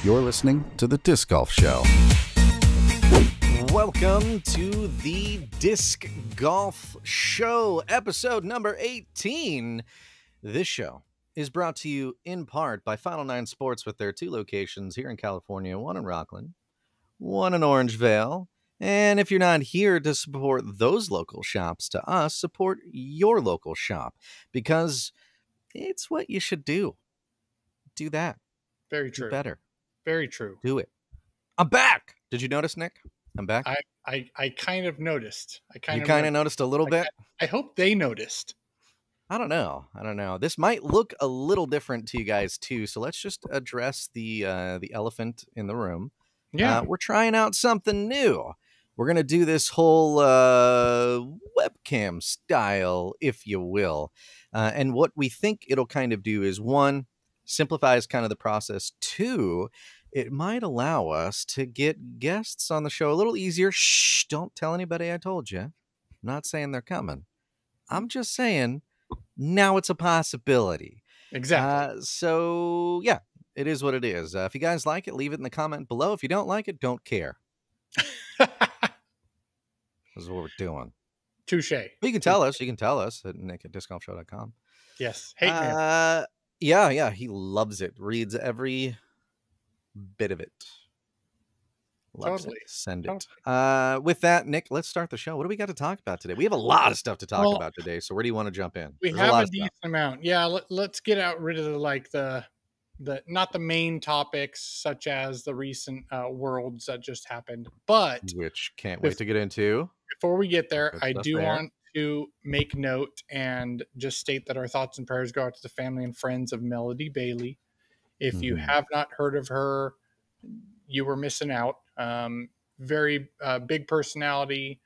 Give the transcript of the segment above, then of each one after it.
You're listening to The Disc Golf Show. Welcome to the Disc Golf Show, episode number 18. This show is brought to you in part by Final Nine Sports with their two locations here in California, one in Rockland, one in Orangevale. And if you're not here to support those local shops to us, support your local shop because it's what you should do. Do that. Very true. Do better. Very true. Do it. I'm back. Did you notice, Nick? I'm back. I kind of noticed. You kind of noticed a little bit? I hope they noticed. I don't know. This might look a little different to you guys too. So let's just address the elephant in the room. Yeah. We're trying out something new. We're going to do this whole webcam style, if you will. And what we think it'll kind of do is, one, simplifies kind of the process. Two, it might allow us to get guests on the show a little easier. Shh, don't tell anybody I told you. I'm not saying they're coming. I'm just saying now it's a possibility. Exactly. So, yeah, it is what it is. If you guys like it, leave it in the comment below. If you don't like it, don't care. This is what we're doing. Touche. You can tell us. You can tell us at nick@discgolfshow.com. Yes. Hate mail. Yeah, he loves it. Reads every bit of it. Loves Totally. it. Send it. Totally. With that, Nick, let's start the show. What do we got to talk about today? We have a lot of stuff to talk about today. So where do you want to jump in? We have a decent amount. Yeah. Let's get out rid of the not the main topics such as the recent worlds that just happened, but which can't wait to get into. Before we get there, I do want to make note and just state that our thoughts and prayers go out to the family and friends of Melody Bailey. If you have not heard of her, you were missing out. Very big personality.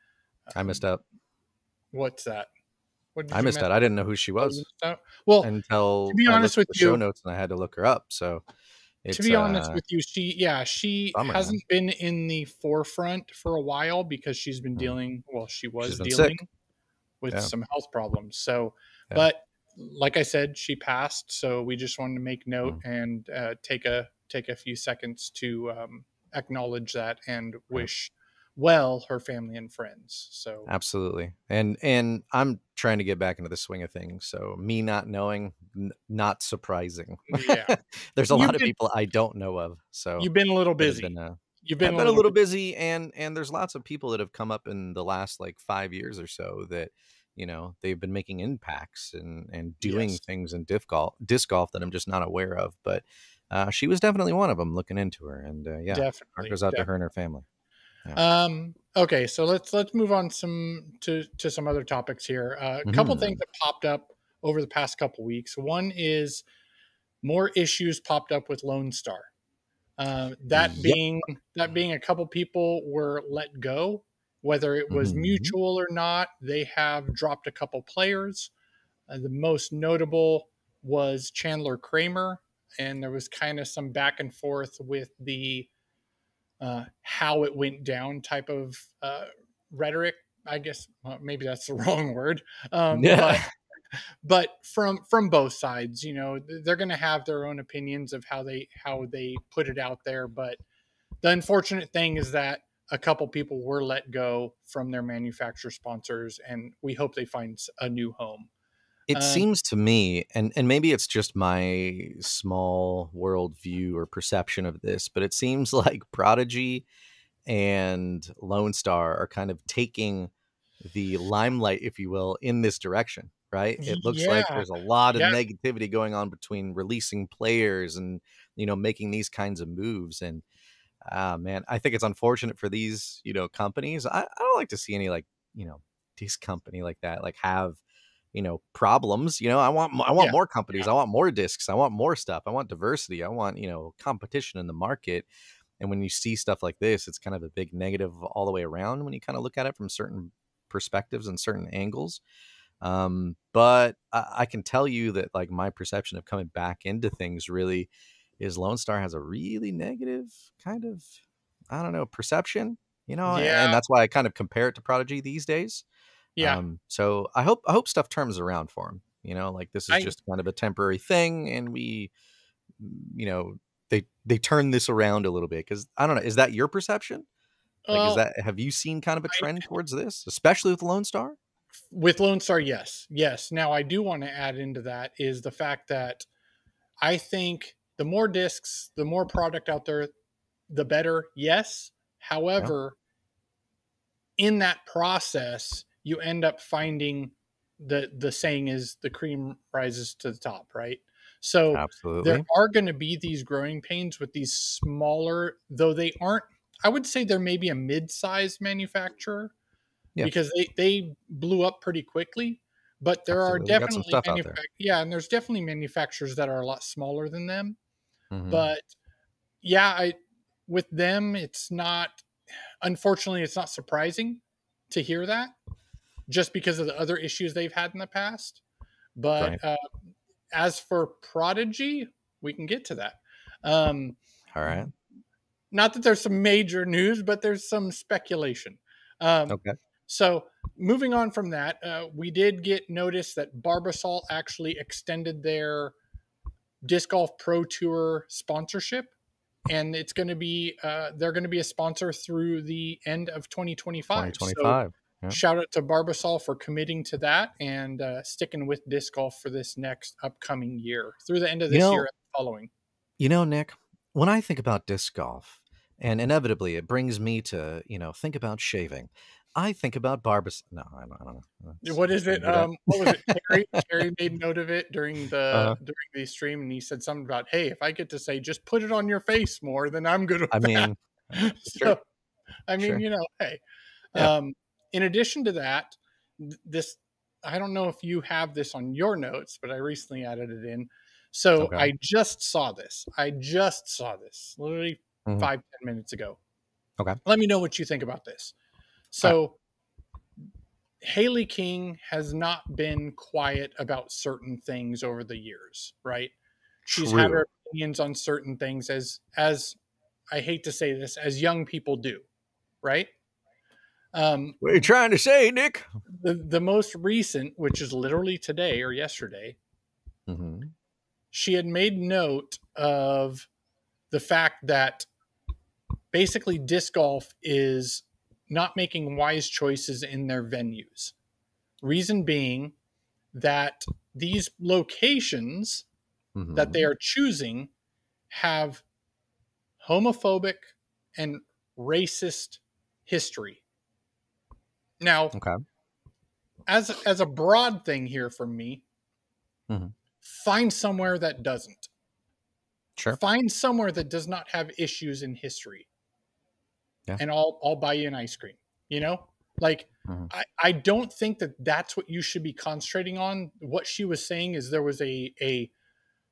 I missed out. What's that? I missed out. I didn't know who she was. Well, until to be honest with you, show notes, and I had to look her up. So, to be honest with you, she hasn't been in the forefront for a while because she's been dealing. Well, she was dealing with some health problems. So, but like I said, she passed. So we just wanted to make note and take a few seconds to acknowledge that and wish well her family and friends. So absolutely. And I'm trying to get back into the swing of things. So me not knowing, not surprising. Yeah. There's a lot of people I don't know of. So you've been a little busy. You've been a little busy, and there's lots of people that have come up in the last like 5 years or so that, you know, they've been making impacts and doing things in disc golf that I'm just not aware of. But she was definitely one of them, looking into her. And heart goes out to her and her family. Yeah. Okay, so let's move on to some other topics here. A couple things that popped up over the past couple weeks. One is more issues popped up with Lone Star. That being a couple people were let go, whether it was mutual or not. They have dropped a couple players. The most notable was Chandler Kramer, and there was kind of some back and forth with the how it went down type of rhetoric. I guess maybe that's the wrong word. But from both sides, you know, they're going to have their own opinions of how they put it out there. But the unfortunate thing is that a couple people were let go from their manufacturer sponsors, and we hope they find a new home. It seems to me, and maybe it's just my small world view or perception of this, but it seems like Prodigy and Lone Star are kind of taking the limelight, if you will, in this direction, right? It looks like there's a lot of negativity going on between releasing players and, you know, making these kinds of moves. And man, I think it's unfortunate for these, you know, companies. I don't like to see any, like, you know, disc company like that, like, have, you know, problems. You know, I want more companies. I want more discs. I want more stuff. I want diversity. I want, you know, competition in the market. And when you see stuff like this, it's kind of a big negative all the way around when you kind of look at it from certain perspectives and certain angles. But I can tell you that, like, my perception of coming back into things really is Lone Star has a really negative kind of, I don't know, perception, you know, and that's why I kind of compare it to Prodigy these days. Yeah. So I hope stuff turns around for him, you know, like this is just kind of a temporary thing. And we, you know, they turn this around a little bit? Because I don't know, is that your perception? Like, Well, have you seen kind of a trend towards this, especially with Lone Star? with Lone Star, yes, yes. Now, I do want to add into that is the fact that I think the more discs, the more product out there, the better. Yes. Yeah, However, in that process, you end up finding the saying is the cream rises to the top, right? So there absolutely. are going to be these growing pains with these smaller, though they aren't. I would say they're maybe a mid-sized manufacturer Yeah, because they blew up pretty quickly. But there are absolutely. They got some definitely stuff out there. yeah, and there's definitely manufacturers that are a lot smaller than them. Hmm. But yeah, I with them, it's not. Unfortunately, it's not surprising to hear that just because of the other issues they've had in the past. But Right. as for Prodigy, we can get to that. Um, All right. not that there's some major news, but there's some speculation. Um, Okay. so moving on from that, we did get notice that Barbasol actually extended their Disc Golf Pro Tour sponsorship, and it's going to be they're going to be a sponsor through the end of 2025. So 2025. Yeah. shout out to Barbasol for committing to that and sticking with disc golf for this next upcoming year through the end of You this year know, and the following. Nick, when I think about disc golf, and inevitably it brings me to, think about shaving. I think about barbers. No, I don't know. What is it? Shouldn't do that. What was it? Terry made note of it during uh, the stream, and he said something about, "Hey, if I get to say just put it on your face more, then I'm good with I that." mean, sure, So, I mean, sure. hey. Yeah. In addition to that, this I don't know if you have this on your notes, but I recently added it in. So Okay. I just saw this. Literally Hmm. 5-10 minutes ago. Okay. Let me know what you think about this. All right. So Haley King has not been quiet about certain things over the years, right? She's had True. her opinions on certain things as I hate to say this, as young people do, right? Um, What are you trying to say, Nick? the most recent, which is literally today or yesterday, Hmm. she had made note of the fact that basically disc golf is not making wise choices in their venues. Reason being that these locations that they Hmm. are choosing have homophobic and racist history. Now, Okay. as a broad thing here from me, Hmm. find somewhere that doesn't. Sure. Find somewhere that does not have issues in history, Yeah. and I'll buy you an ice cream. You know, like Hmm. I don't think that that's what you should be concentrating on. What she was saying is there was a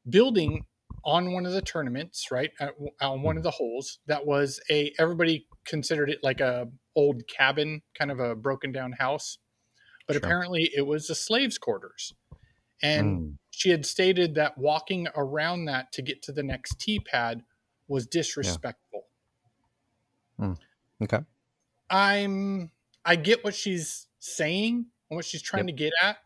building on one of the tournaments, right, on one of the holes that was everybody considered it like a old cabin, kind of a broken down house, but Sure. apparently it was the slaves' quarters. And Mm. she had stated that walking around that to get to the next tee pad was Yeah. disrespectful. Mm. Okay. I get what she's saying and what she's trying Yep. to get at.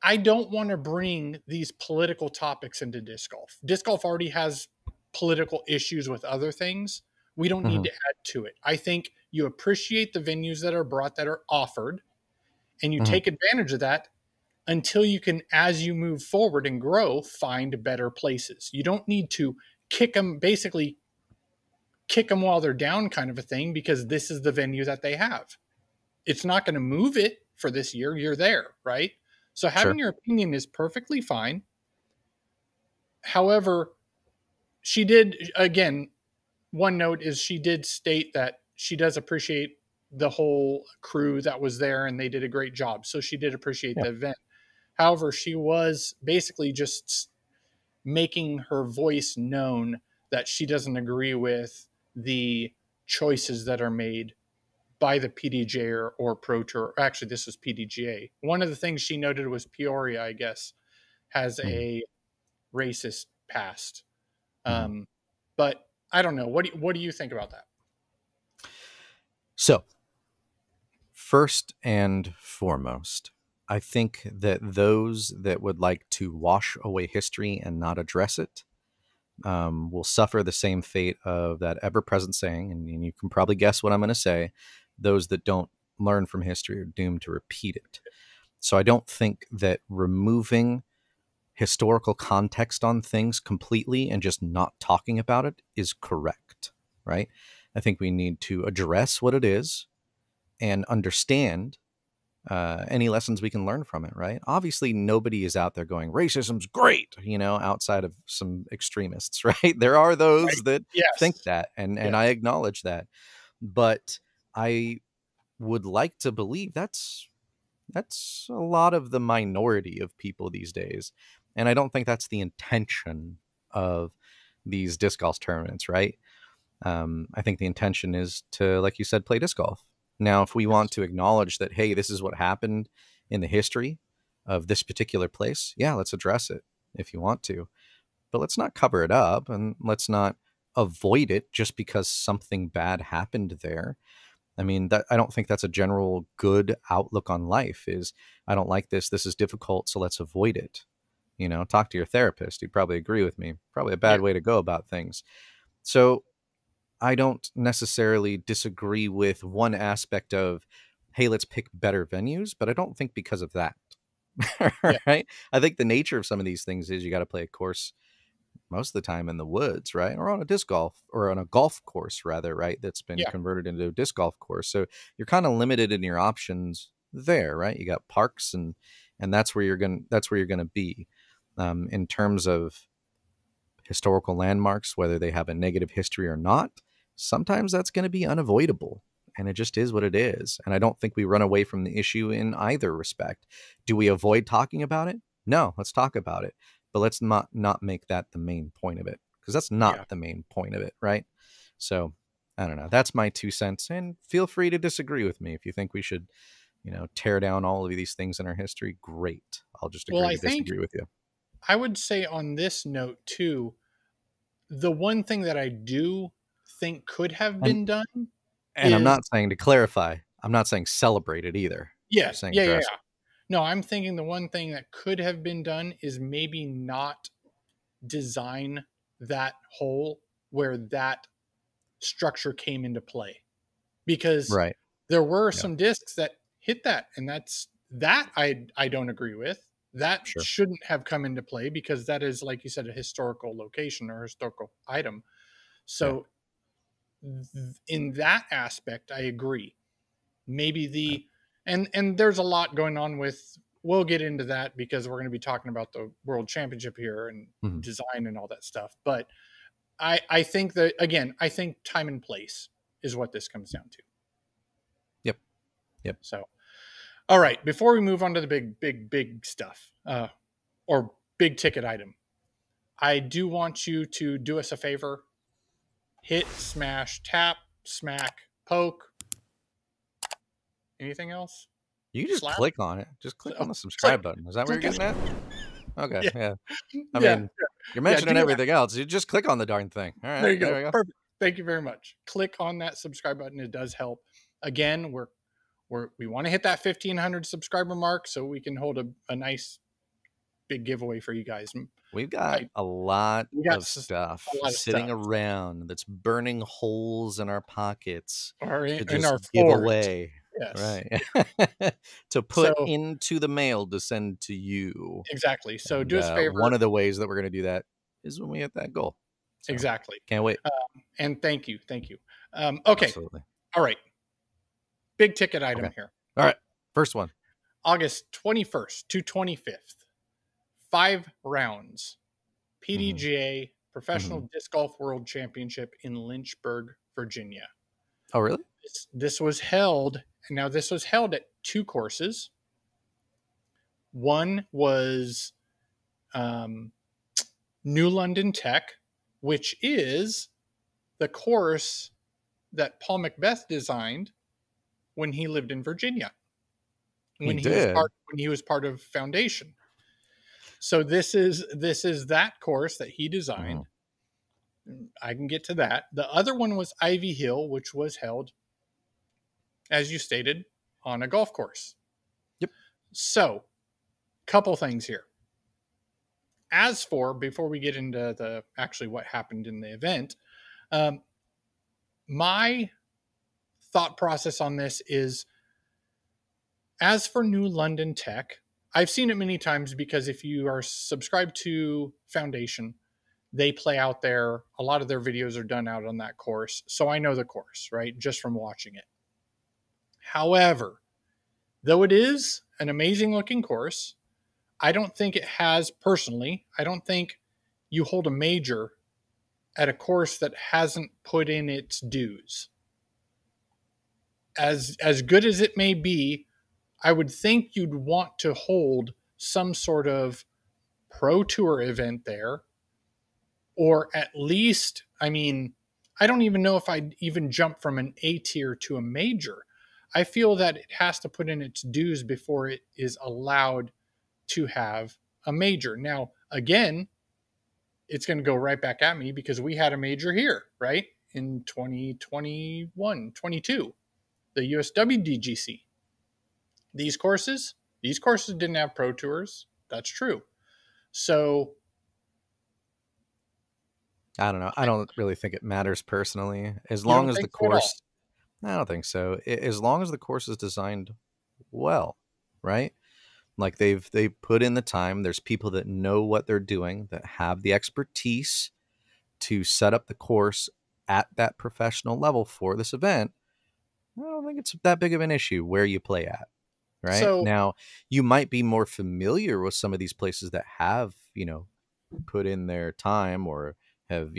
I don't want to bring these political topics into disc golf. Disc golf already has political issues with other things. We don't need Hmm. to add to it. I think you appreciate the venues that are brought, that are offered, and you Hmm. take advantage of that until you can, as you move forward and grow, find better places. You don't need to basically kick them while they're down, kind of a thing, because this is the venue that they have. It's not going to move it for this year. You're there, right? So having Sure. your opinion is perfectly fine. However, she did, again, one note is she did state that she does appreciate the whole crew that was there and they did a great job. So she did appreciate Yeah. the event. However, she was basically just making her voice known that she doesn't agree with the choices that are made by the PDGA or Pro Tour. Actually, this was PDGA. One of the things she noted was Peoria, I guess, has Hmm. a racist past. Hmm. But I don't know. What do you think about that? So, first and foremost, I think that those that would like to wash away history and not address it will suffer the same fate of that ever-present saying, and you can probably guess what I'm going to say: those that don't learn from history are doomed to repeat it. So I don't think that removing historical context on things completely and just not talking about it is correct, right? I think we need to address what it is and understand any lessons we can learn from it, right? Obviously, nobody is out there going, racism's great, outside of some extremists, right? There are those Right. that think Yes. that, and Yes. I acknowledge that. But I would like to believe that's a lot of the minority of people these days. And I don't think that's the intention of these disc golf tournaments, right? I think the intention is to, like you said, play disc golf. Now, if we want to acknowledge that, hey, this is what happened in the history of this particular place, yeah, let's address it if you want to. But let's not cover it up, and let's not avoid it just because something bad happened there. I mean, that I don't think that's a general good outlook on life. Is I don't like this. This is difficult, so let's avoid it. Talk to your therapist. He'd probably agree with me. Probably a Yeah. bad way to go about things. So I don't necessarily disagree with one aspect of, hey, let's pick better venues, but I don't think because of that. Yeah. Right? I think the nature of some of these things is you got to play a course most of the time in the woods, right? Or on a disc golf, or on a golf course rather, right? That's been Yeah. converted into a disc golf course. So you're kind of limited in your options there, right? You got parks, and that's where you're going to be. In terms of historical landmarks, whether they have a negative history or not, sometimes that's going to be unavoidable. And it just is what it is. And I don't think we run away from the issue in either respect. Do we avoid talking about it? No, let's talk about it. But let's not make that the main point of it, because that's not Yeah. the main point of it, right? So I don't know. That's my 2 cents. And feel free to disagree with me if you think we should, tear down all of these things in our history. Great. I'll just Well, agree I to think disagree with you. I would say on this note too, the one thing that I do think could have And been done I'm is not saying, to clarify, I'm not saying celebrate it either. I'm yeah, saying yeah, yeah, address yeah. No, I'm thinking the one thing that could have been done is maybe not design that hole where that structure came into play, it. because Right. there were Yeah. some discs that hit that, and I don't agree with. That Sure. shouldn't have come into play because that is, like you said, a historical location or historical item. Yeah. So in that aspect, I agree. Maybe Right. and there's a lot going on with. We'll get into that because we're going to be talking about the World Championship here and Mhm. design and all that stuff. But I think that, again, I think time and place is what this comes down to. Yep. Yep. So, all right, before we move on to the big stuff, or big ticket item, I do want you to do us a favor: hit, smash, tap, smack, poke. Anything else? You just Slap. click on it. Just click Oh, on the click, subscribe button. Is that what you're click getting it. at? Okay. Yeah, Yeah. I yeah, mean, you're yeah. mentioning Do that. everything else. You just click on the darn thing. All There right. you There go. we go. Perfect. Thank you very much. Click on that subscribe button. It does help. Again, we want to hit that 1,500 subscriber mark so we can hold a nice big giveaway for you guys. We've got I a lot We got of a stuff lot of sitting stuff, around that's burning holes in our pockets or to in just our give Fords. away. Yes. Right. To So put into the mail to send to you. exactly. So And do us a favor. one of the ways that we're going to do that is when we hit that goal. So Exactly. can't wait. And thank you. Thank you. Okay. Absolutely. All right. Big ticket item Okay. here. All right. First one. August 21st to 25th. 5 rounds. PDGA Professional Disc Golf World Championship in Lynchburg, Virginia. Oh, really? This was held, now this was held at 2 courses. One was New London Tech, which is the course that Paul Macbeth designed when he lived in Virginia, He when he was did. part of Foundation. So this is that course that he designed. I can get to that. The other one was Ivy Hill, which was held, as you stated, on a golf course. Yep. So, couple things here. As for, before we get into the actually what happened in the event, um, my thought process on this is, as for New London Tech, I've seen it many times because if you are subscribed to Foundation, they play out there. A lot of their videos are done out on that course. So I know the course, right? Just from watching it. However, though it is an amazing looking course, I don't think it has, personally, I don't think you hold a major at a course that hasn't put in its dues. As good as it may be, I would think you'd want to hold some sort of pro tour event there, or at least, I mean, I don't even know if I'd even jump from an A tier to a major. I feel that it has to put in its dues before it is allowed to have a major. Now, again, it's going to go right back at me because we had a major here, right? In 2021, 22, the USWDGC. These courses didn't have pro tours. That's true. So I don't know. I don't really think it matters personally. As you long don't as the think so at all? course, I don't think so. As long as the course is designed well, right? Like they put in the time. There's people that know what they're doing, that have the expertise to set up the course at that professional level for this event. I don't think it's that big of an issue where you play at. Right So now, you might be more familiar with some of these places that have, put in their time or have,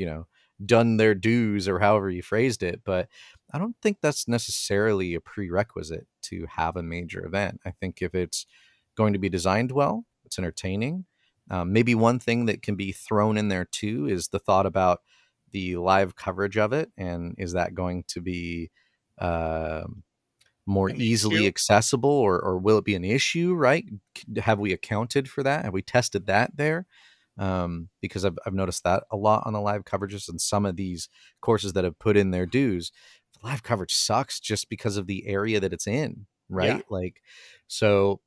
done their dues or however you phrased it. But I don't think that's necessarily a prerequisite to have a major event. I think if it's going to be designed well, it's entertaining. Maybe one thing that can be thrown in there too is the thought about the live coverage of it. And is that going to be more an easily issue? accessible, or will it be an issue, right? Have we accounted for that? Have we tested that there? Because I've noticed that a lot on the live coverages and some of these courses that have put in their dues. The live coverage sucks just because of the area that it's in, Yeah, right? Like, so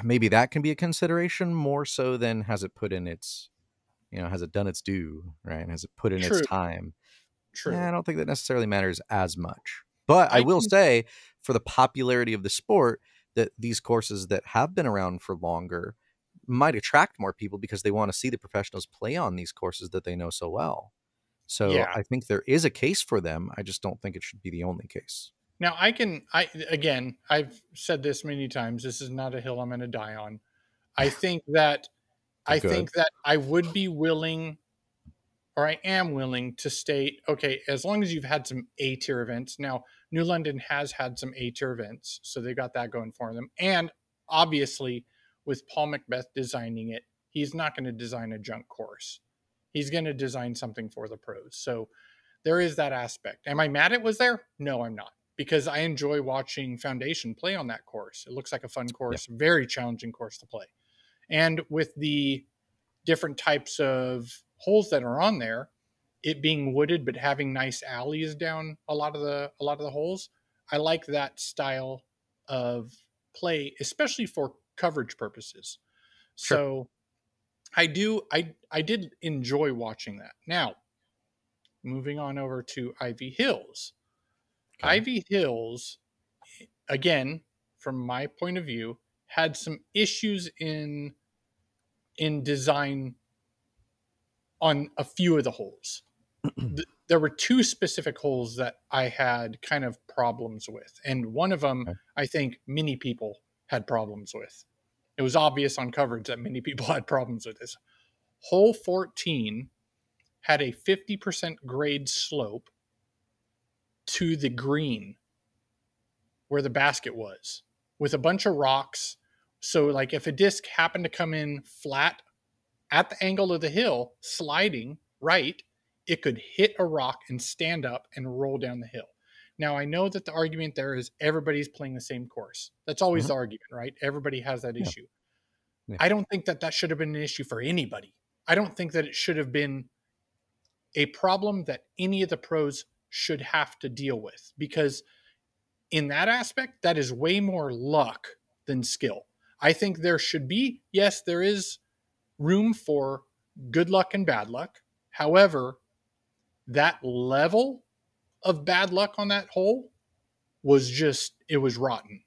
maybe that can be a consideration more so than has it put in its, has it done its due, right? Has it put in its true, time? true. I don't think that necessarily matters as much. But I I will can, say, for the popularity of the sport, that these courses that have been around for longer might attract more people because they want to see the professionals play on these courses that they know so well. So yeah. I think there is a case for them. I just don't think it should be the only case. Now again, I've said this many times. This is not a hill I'm going to die on. I think that, Good. I would be willing, or I am willing to state, okay, as long as you've had some A tier events. Now, New London has had some A tier events, so they got that going for them. And obviously, with Paul Macbeth designing it, he's not going to design a junk course. He's going to design something for the pros. So there is that aspect. Am I mad it was there? No, I'm not, because I enjoy watching Foundation play on that course. It looks like a fun Yeah, course, very challenging course to play. And with the different types of holes that are on there, it being wooded but having nice alleys down a lot of the holes, I like that style of play, especially for coverage purposes. sure. So I did enjoy watching that. Now, moving on over to Ivy Hills. Okay. Ivy Hills, again, from my point of view, had some issues in design on a few of the holes. There were two specific holes that I had kind of problems with, and one of them Okay. I think many people had problems with. It was obvious on coverage that many people had problems with this. Hole 14 had a 50% grade slope to the green where the basket was, with a bunch of rocks. So, like, if a disc happened to come in flat at the angle of the hill, sliding right, it could hit a rock and stand up and roll down the hill. Now, I know that the argument there is everybody's playing the same course. That's always Mhm. the argument, right? Everybody has that Yeah. issue. Yeah. I don't think that that should have been an issue for anybody. I don't think that it should have been a problem that any of the pros should have to deal with, because in that aspect, that is way more luck than skill. I think there should be, yes, there is room for good luck and bad luck. However, that level of bad luck on that hole was just, it was rotten.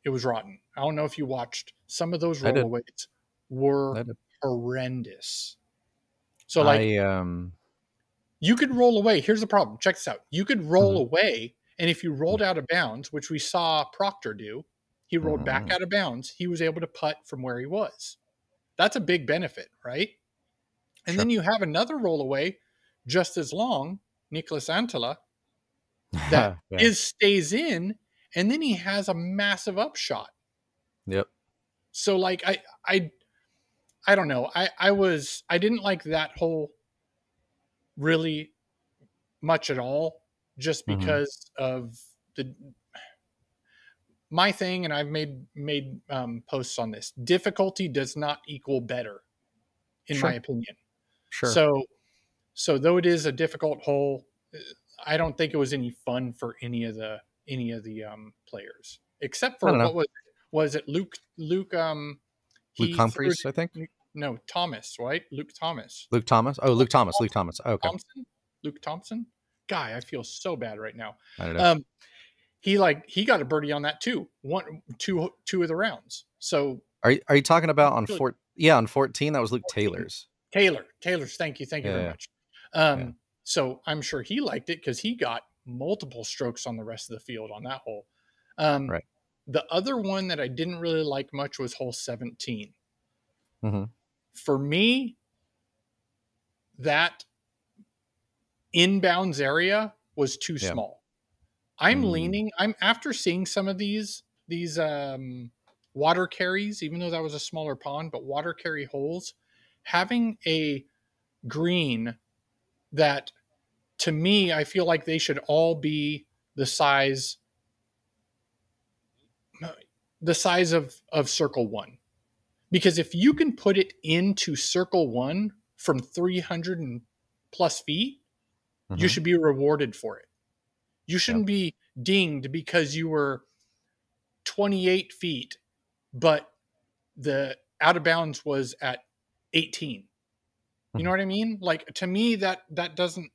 It was rotten. I don't know if you watched, some of those I did. rollaways were I did. horrendous. So like, you could roll away. Here's the problem. Check this out. You could roll away, and if you rolled out of bounds, which we saw Proctor do, he rolled back out of bounds. He was able to putt from where he was. That's a big benefit, right? And then you have another roll away just as long, Nicholas Antela, that stays in, and then he has a massive upshot. Yep. So like I don't know. I didn't like that hole really much at all, just because of my thing, and I've made posts on this. Difficulty does not equal better, in my opinion. Sure. So though it is a difficult hole, I don't think it was any fun for any of the players, except for what was it? Luke Humphreys, I think. No, Thomas, right? Luke Thomas. Luke Thomas. Oh, Luke Thomas. Luke Thomas. Okay. Luke Thompson. Guy, I feel so bad right now. I don't know. He got a birdie on that too. Two of the rounds. So are you talking about on 14? Yeah, on 14 that was Luke Taylor's. Taylor's. Thank you very much. So I'm sure he liked it because he got multiple strokes on the rest of the field on that hole. Right. The other one that I didn't really like much was hole 17. For me, that inbounds area was too small. I'm after seeing some of these water carries, even though that was a smaller pond, but water carry holes, having a green that, to me, I feel like they should all be the size of circle one. Because if you can put it into circle one from 300 and plus feet, you should be rewarded for it. You shouldn't be dinged because you were 28 feet, but the out of bounds was at 18. You know what I mean? Like, to me, that doesn't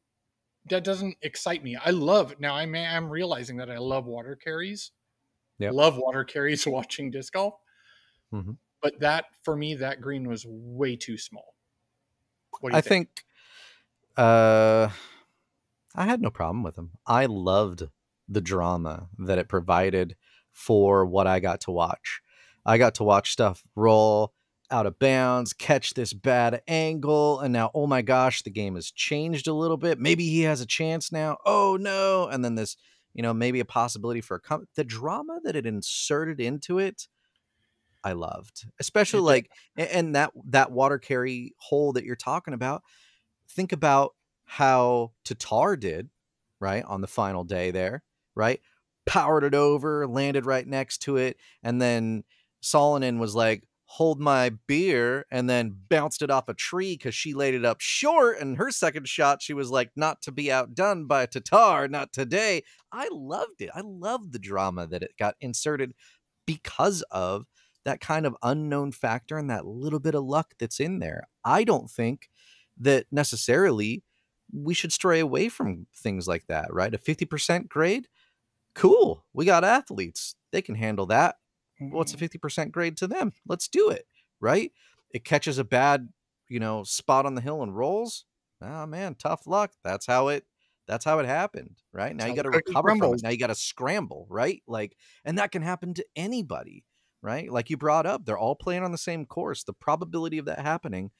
excite me. I'm realizing that I love water carries. Love water carries watching disc golf. But that, for me, that green was way too small. What do you think? I had no problem with them. I loved the drama that it provided for what I got to watch. I got to watch stuff roll out of bounds, catch this bad angle, and now, oh my gosh, the game has changed a little bit. Maybe he has a chance now. Oh no. And then this, maybe a possibility for the drama that it inserted into it, I loved. Especially and that water carry hole that you're talking about. Think about how Tatar did, right, on the final day there, right? Powered it over, landed right next to it, and then Solonen was like, hold my beer, and then bounced it off a tree because she laid it up short, and her second shot, she was like, not to be outdone by Tatar, not today. I loved it. I loved the drama that it got inserted because of that kind of unknown factor and that little bit of luck that's in there. I don't think that necessarily we should stray away from things like that, right? A 50% grade? Cool. We got athletes. They can handle that. What's a 50% grade to them? Let's do it, right? It catches a bad, spot on the hill and rolls. Oh man, tough luck. That's how it happened, right? Now you got to recover from it. Now you got to scramble, right? And that can happen to anybody, right? Like you brought up, they're all playing on the same course. The probability of that happening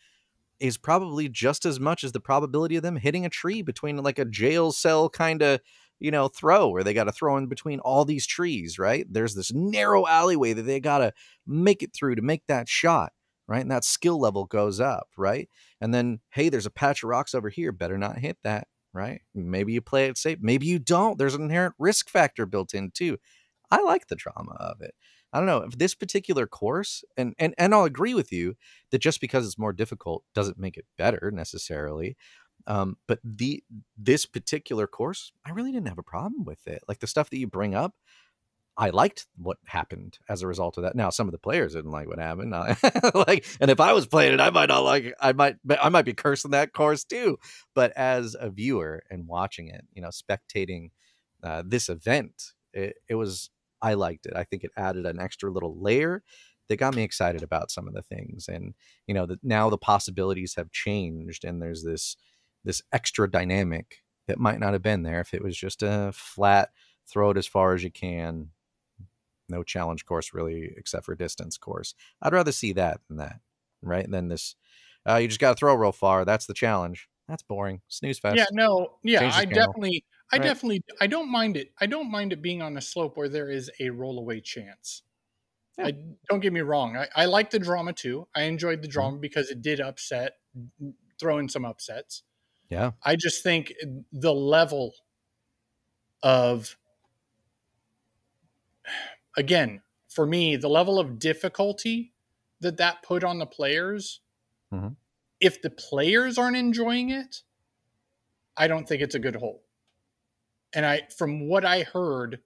is probably just as much as the probability of them hitting a tree between like a jail cell kind of, throw where they got to throw in between all these trees, right? There's this narrow alleyway that they got to make it through to make that shot, right? And that skill level goes up, right? And then, hey, there's a patch of rocks over here. Better not hit that, right? Maybe you play it safe. Maybe you don't. There's an inherent risk factor built in too. I like the drama of it. I don't know if this particular course, and I'll agree with you that just because it's more difficult doesn't make it better necessarily. But this particular course, I really didn't have a problem with it. Like the stuff that you bring up, I liked what happened as a result of that. Now, some of the players didn't like what happened. Like, and if I was playing it, I might not like it. I might be cursing that course too. But as a viewer and watching it, spectating this event, it was, I liked it. I think it added an extra little layer that got me excited about some of the things. And, now the possibilities have changed, and there's this extra dynamic that might not have been there if it was just a flat, throw it as far as you can, no challenge course really, except for distance course. I'd rather see that than that, right? Than this, you just got to throw real far. That's the challenge. That's boring. Snooze fest. Yeah, no, yeah, Change the channel. I don't mind it. I don't mind it being on a slope where there is a rollaway chance. Yeah. Don't get me wrong. I like the drama too. I enjoyed the drama because it did throw in some upsets. Yeah. I just think the level of, again, for me, the level of difficulty that put on the players, if the players aren't enjoying it, I don't think it's a good hole. And from what I heard,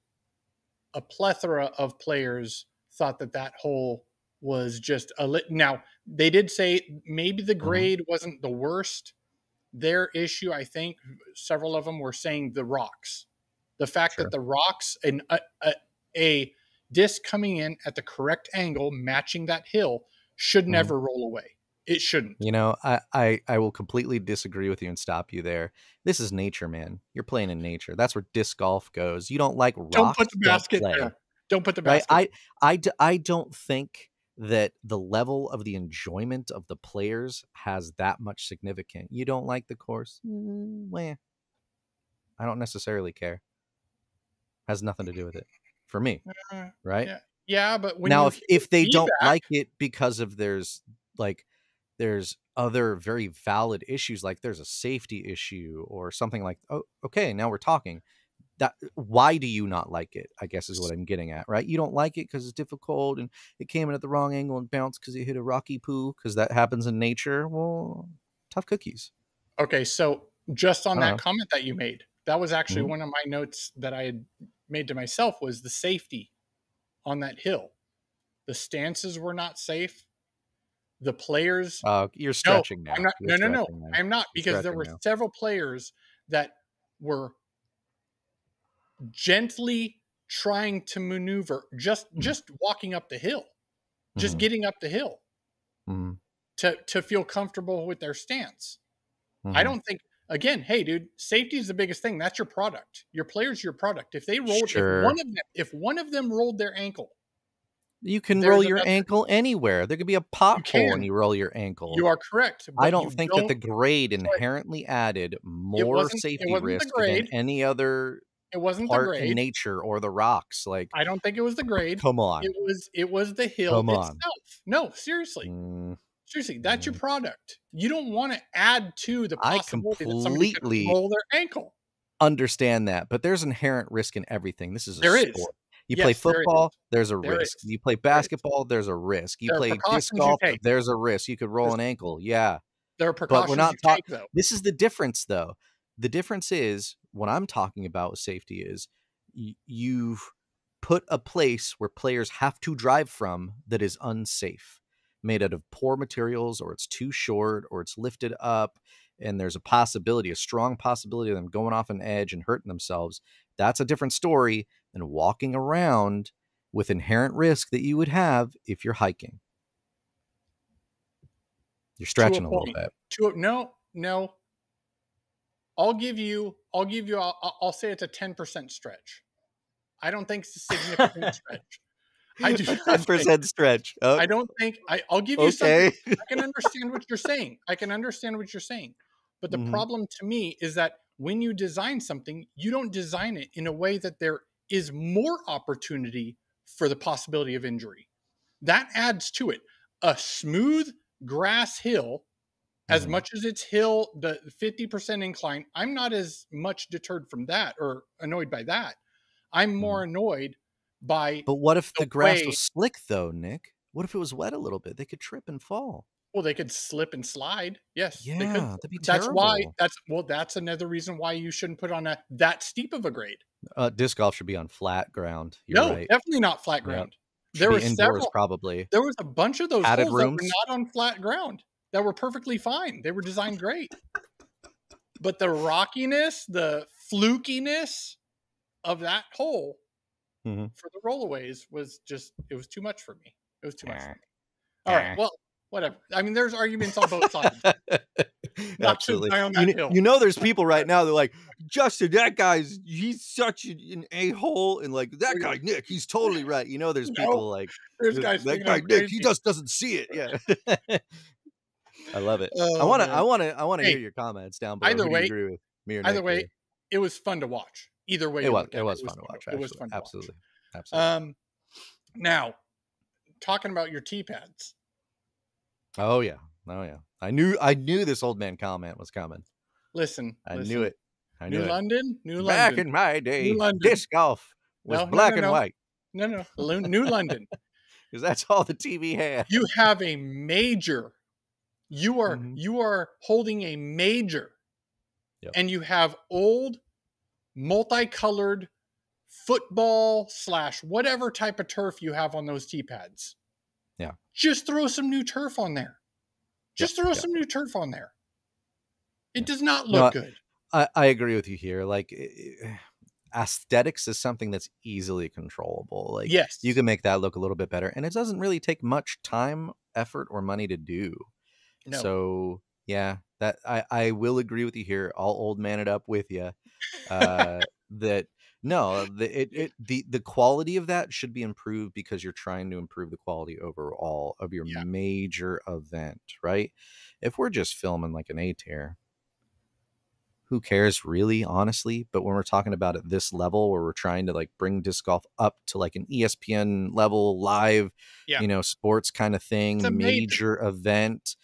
a plethora of players thought that hole was just now, they did say maybe the grade wasn't the worst. Their issue, I think, several of them were saying the rocks. The fact that the rocks and a disc coming in at the correct angle, matching that hill, should never roll away. It shouldn't. I will completely disagree with you and stop you there. This is nature, man. You're playing in nature. That's where disc golf goes. You don't like rocks. Don't put the basket there. Don't put the basket. Right? I don't think that the level of the enjoyment of the players has that much significance. You don't like the course? Well, I don't necessarily care. Has nothing to do with it for me, right? Yeah, but if they don't like it because of there's other very valid issues, like there's a safety issue or something like, oh, okay, now we're talking. That, why do you not like it, I guess is what I'm getting at, right? You don't like it because it's difficult and it came in at the wrong angle and bounced because it hit a rocky poo, because that happens in nature. Well, tough cookies. Okay, so just on that comment that you made, that was actually one of my notes that I had made to myself, was the safety on that hill. The stances were not safe. The players... you're stretching now. No. I'm not, because there were several players that were gently trying to maneuver, just walking up the hill, just getting up the hill to feel comfortable with their stance. I don't think, again, hey dude, safety is the biggest thing. That's your product. Your player's your product. If they rolled, if one of them rolled their ankle, you can roll your ankle anywhere. There could be a pothole and you roll your ankle. You are correct. I don't think that the grade inherently added more safety risk than any other. It wasn't part the grade in nature or the rocks. Like, I don't think it was the grade. Come on. It was the hill itself. No, seriously. Seriously, that's your product. You don't want to add to the possibility that somebody could roll their ankle. Understand that, but there's inherent risk in everything. This is a sport. You play football, there's a risk. You play basketball, there's a risk. You play disc golf, there's a risk. You could roll an ankle. Yeah. There are precautions but we're not you take, though. This is the difference, though. The difference is, what I'm talking about with safety is you've put a place where players have to drive from that is unsafe, made out of poor materials, or it's too short, or it's lifted up, and there's a strong possibility of them going off an edge and hurting themselves. That's a different story than walking around with inherent risk that you would have if you're hiking. You're stretching a little bit. No. I'll say it's a 10% stretch. I don't think it's a significant stretch. I do 10% stretch. Oh. I don't think I'll give you something. I can understand what you're saying. But the problem to me is that when you design something, you don't design it in a way that there is more opportunity for the possibility of injury. That adds to it. A smooth grass hill, as much as it's hill, the 50% incline, I'm not as much deterred from that or annoyed by that. I'm more annoyed by... But what if the grass was slick, though, Nick? What if it was wet a little bit? They could trip and fall. Well, they could slip and slide. Yes, they could. Yeah, that'd be That's why. terrible. That's another reason why you shouldn't put on that steep of a grade. Disc golf should be on flat ground. You're No, right. definitely not flat Yep. ground. Should There were be indoors, several. probably. There was a bunch of those Padded holes that were rooms. not on flat ground that were perfectly fine. They were designed great. But the rockiness, the flukiness of that hole Mhm. for the rollaways was just, it was too much for me. It was too much for me. All right. Well, whatever. I mean, there's arguments on both sides. Not to Absolutely. die on that hill. You know, there's people right now, they're like, Justin, he's such an a-hole. And like, that guy, Nick, he's totally right. You know, there's people like, There's guys that thinking guy, I'm Nick, he crazy. just doesn't see it. Yeah. I love it. Oh, I want man. to Hey, hear your comments down below. either Who do you way- agree with me or Either Nick way, here? it was fun to watch. Either way, It you was look at it was fun to watch. It was fun to watch. Absolutely. Absolutely. Now, talking about your tee pads. Oh yeah. I knew this old man comment was coming. Listen, I knew it. New London. Back in my day, New London. disc golf was No, black and white No, New London. because that's all the TV had. You have a major. You are Mhm. you are holding a major, Yep. and you have old, multicolored football / whatever type of turf you have on those tee pads. Yeah. Just throw some new turf on there. Just Yep, throw yep. some new turf on there. It Yeah. does not No, look good. I agree with you here. Like aesthetics is something that's easily controllable. Like Yes. you can make that look a little bit better, and it doesn't really take much time, effort, or money to do. No. So yeah, that I will agree with you here. I'll old man it up with you. That no, the quality of that should be improved because you're trying to improve the quality overall of your Yeah. major event, right? If we're just filming like an A tier, who cares really, honestly? But when we're talking about at this level where we're trying to like bring disc golf up to like an ESPN level live, Yeah. sports kind of thing, It's amazing. major event,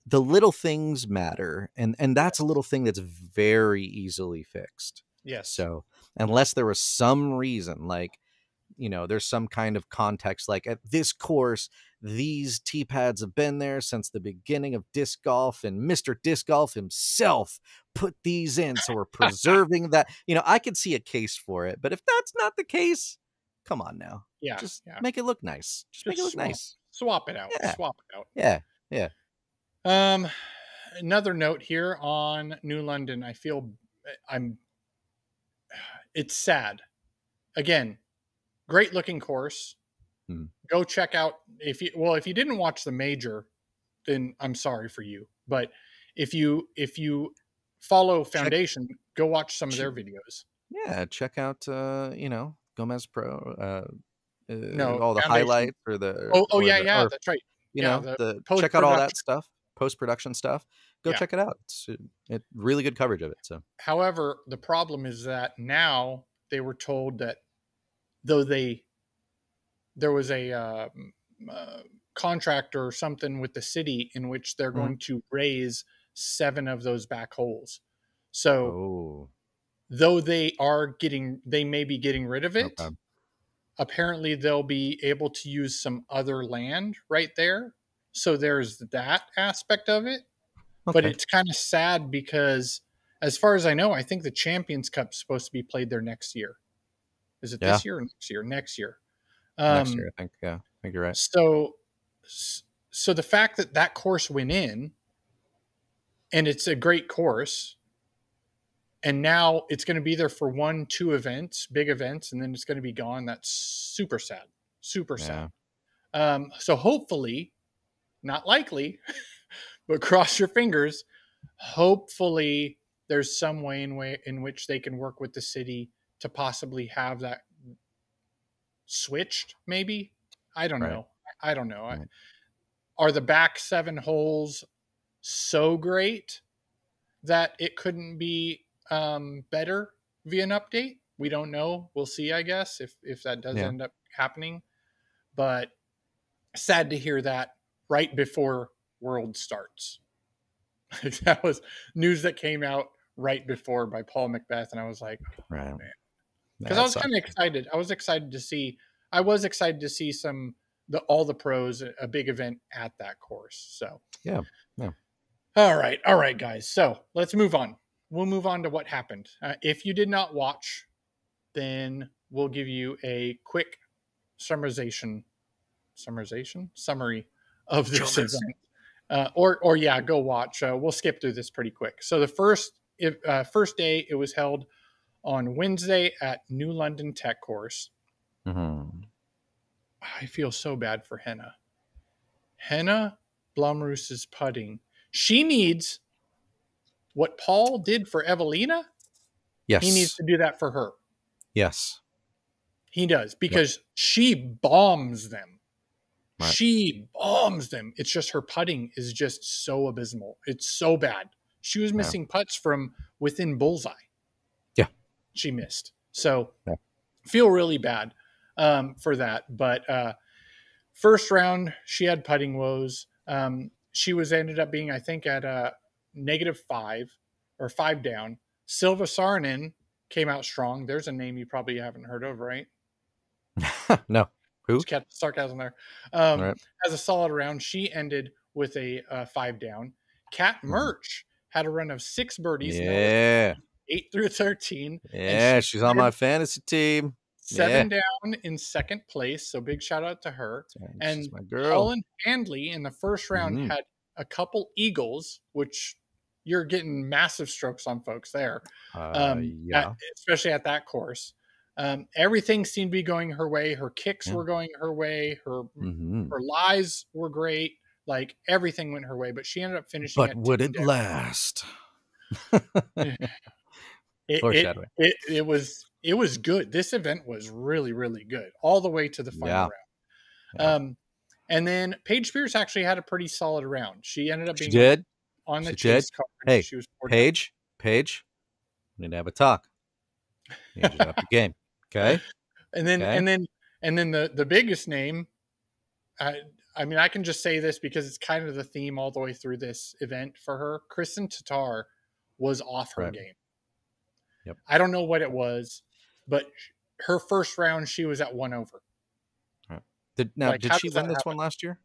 the little things matter. And that's a little thing that's very easily fixed. Yes. So unless there was some reason, like, there's some kind of context, like at this course, these tee pads have been there since the beginning of disc golf, and Mr. Disc Golf himself put these in. So we're preserving that. I could see a case for it, but if that's not the case, come on now. Yeah. Just yeah. make it look nice. Just make it look nice. Swap it out. Yeah. Swap it out. Yeah. Another note here on New London. It's sad. Again, great looking course. Hmm. Go check out if you didn't watch the major, then I'm sorry for you. But if you follow Foundation, go watch some of their videos. Yeah, check out Gomez Pro. No, all the Foundation. highlights or the That's right. check out all that stuff, post-production stuff. Go check it out. It's really good coverage of it. So, however, the problem is that now they were told that though there was a contract or something with the city in which they're going to raise 7 of those back holes. So though they may be getting rid of it, apparently they'll be able to use some other land right there. So there's that aspect of it. Okay. But it's kind of sad because as far as I know, I think the Champions Cup is supposed to be played there next year. Is it this year or next year? Next year. Next year, I think. Yeah, I think you're right. So the fact that course went in, and it's a great course, and now it's going to be there for 1-2 events, big events, and then it's going to be gone. That's super sad. Super sad. So hopefully, not likely, but cross your fingers, hopefully there's some way in which they can work with the city to possibly have that switched, maybe. I don't know. Right. Are the back 7 holes so great that it couldn't be better via an update? We don't know. We'll see, I guess, if that does end up happening. But sad to hear that right before World starts. That was news that came out right before by Paul Macbeth, and I was like, oh, man. Because I was kind of excited. I was excited to see some all the pros, a big event at that course. So Yeah. all right, guys. So let's move on. We'll move on to what happened. If you did not watch, then we'll give you a quick summary of this event. Or yeah, go watch. We'll skip through this pretty quick. So the first day, it was held on Wednesday at New London Tech Course. Mm-hmm. I feel so bad for Henna Blomroos's putting. She needs what Paul did for Evelina. Yes. He needs to do that for her. Yes. He does, because she bombs them. Right. She bombs them. It's just her putting is just so abysmal. It's so bad. She was missing putts from within bullseye. Yeah. She missed. So feel really bad for that. But first round, she had putting woes. She ended up being, I think, at -5 or 5 down. Silva Saarinen came out strong. There's a name you probably haven't heard of, right? No. Who? Just kept sarcasm there. Right. As a solid round, she ended with a 5 down. Kat Murch had a run of 6 birdies. Yeah. 8 through 13. Yeah, she's on my fantasy team. 7 down in second place. So big shout out to her. She's And my girl. Holland Handley in the first round had a couple eagles, which you're getting massive strokes on folks there. Especially at that course. Everything seemed to be going her way. Her kicks were going her way. Her lies were great. Like everything went her way, but she ended up finishing. But would it last? It was good. This event was really, really good all the way to the final round. And then Paige Spears actually had a pretty solid round. She ended up being on the chase card. Hey, she was Paige, we need to have a talk. You need to up the game. Okay. And then the biggest name, I mean, I can just say this because it's kind of the theme all the way through this event for her. Kristen Tatar was off her game. Yep. I don't know what it was, but her first round, she was at 1 over. Right. Did she win this one last year?